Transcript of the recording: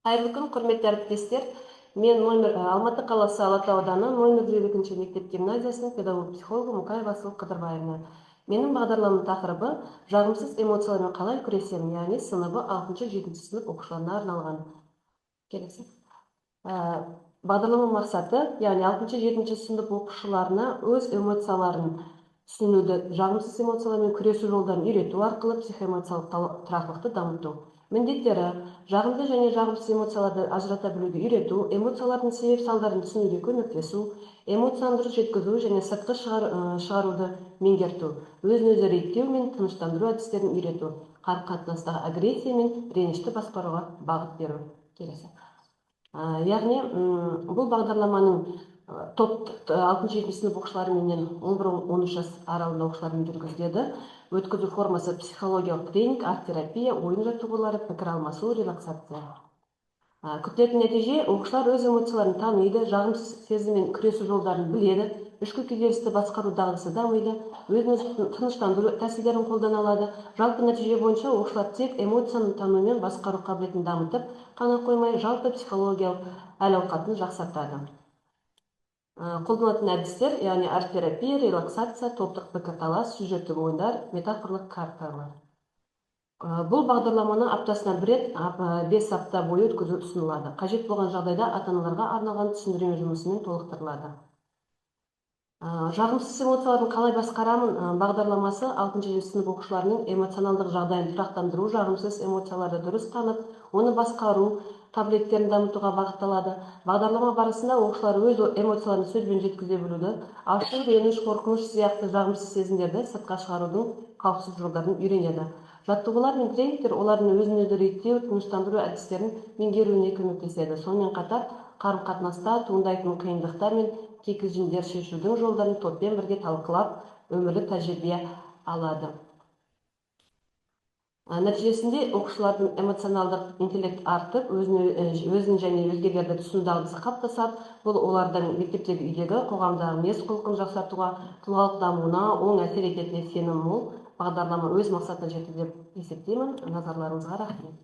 Қайырлы күн, құрметті әріптестер. Мен Алматы қаласы Алатау ауданы номер 2 мектеп гимназиясының педагог-психологы Мұқаева Асыл Қыдырбаевна. Менің бағдарламамның тақырыбы жағымсыз эмоциялармен қалай күресемін, яғни сыныбы 6-7 сынып оқушыларына арналған. Келесі. Бағдарлама мақсаты, яғни 6-7 сынып оқушыларына өз эмоцияларын түсінуді, жағымсыз эмоциялармен күресу жолдарын үйрету арқылы психоэмоциялық тұрақтылықты дамыту. Міндеттері: жағымды және жағымсыз эмоцияларды ажырата білуге үйрету, эмоциялардың себеп салдарын түсінуге көмектесу, эмоцияны дұрыс жеткізу және сыртқа шығаруды меңгерту, өзін-өзі реттеу мен тыныштандыру әдістерін үйрету, қарым-қатынастағы агрессия мен ренішті басқаруға бағыт беру. Келесі. Яғни бұл бағдарламаның топ 6-7 сынып оқушыларымен 11-13 жас аралығында оқушылармен жүргізіледі. Өткізу формасы психологиялық тренинг, арт-терапия, ойын жаттығулары, пікір алмасу, релаксация. Күтілетін нәтиже: оқушылар өз эмоцияларын таниды, жағымсыз сезіммен күресу жолдарын біледі, ішкі күйзелісті басқару дағдысы дамиды, өзін-өзі тыныштандыру тәсілдерін қолдана алады. Жалпы нәтиже бойынша оқушылар тек эмоцияны танумен басқару қабілетін дамытып қана қоймай, жалпы психологиялық әл-ауқатын жақсартады. Қолданатын әдістер, яғни арт-терапия, релаксация, топтық пікірталас, сюжеттік ойындар, метафорлық карталар. Бұл бағдарламаны аптасына 1 рет 5 апта бойы өткізу ұсынылады. Қажет болған жағдайда ата-аналарға арналған түсіндірме жұмысымен толықтырылады. Жағымсыз эмоцияларын қалай басқарамын бағдарламасы 6-7 сынып оқушыларының эмоционалдық жағдайын тұрақтандыру, жағымсыз эмоцияларды дұрыс танып, оны басқару қабілеттерін дамытуға бағытталады. Бағдарлама барысында оқушылар өз эмоцияларын сөзбен жеткізе білуді, ашу, реніш, қорқыныш сияқты жағымсыз сезімдерді сыртқа шығарудың қауіпсіз жолдарын үйренеді. Жаттығулар мен тренингтер олардың өзін-өзі реттеу, тыныштандыру әдістерін меңгеруіне көмектеседі. Сонымен қатар қарым-қатынаста туындайтын қиындықтар мен кикілжіңдер шешудің жолдарын топпен бірге талқылап, өмірлік тәжірибе алады. Нәтижесінде оқушылардың эмоционалдық интеллект артып, өзін және өзгелерді түсіну дағдысы қалыптасады. Бұл олардың мектептегі, үйдегі, қоғамдағы мінез-құлқын жақсартуға, тұлғалық дамуына оң әсер ететініне сенім мол. Бағдарлама өз мақсатына жетті деп есептеймін. Назарларыңызға рахмет.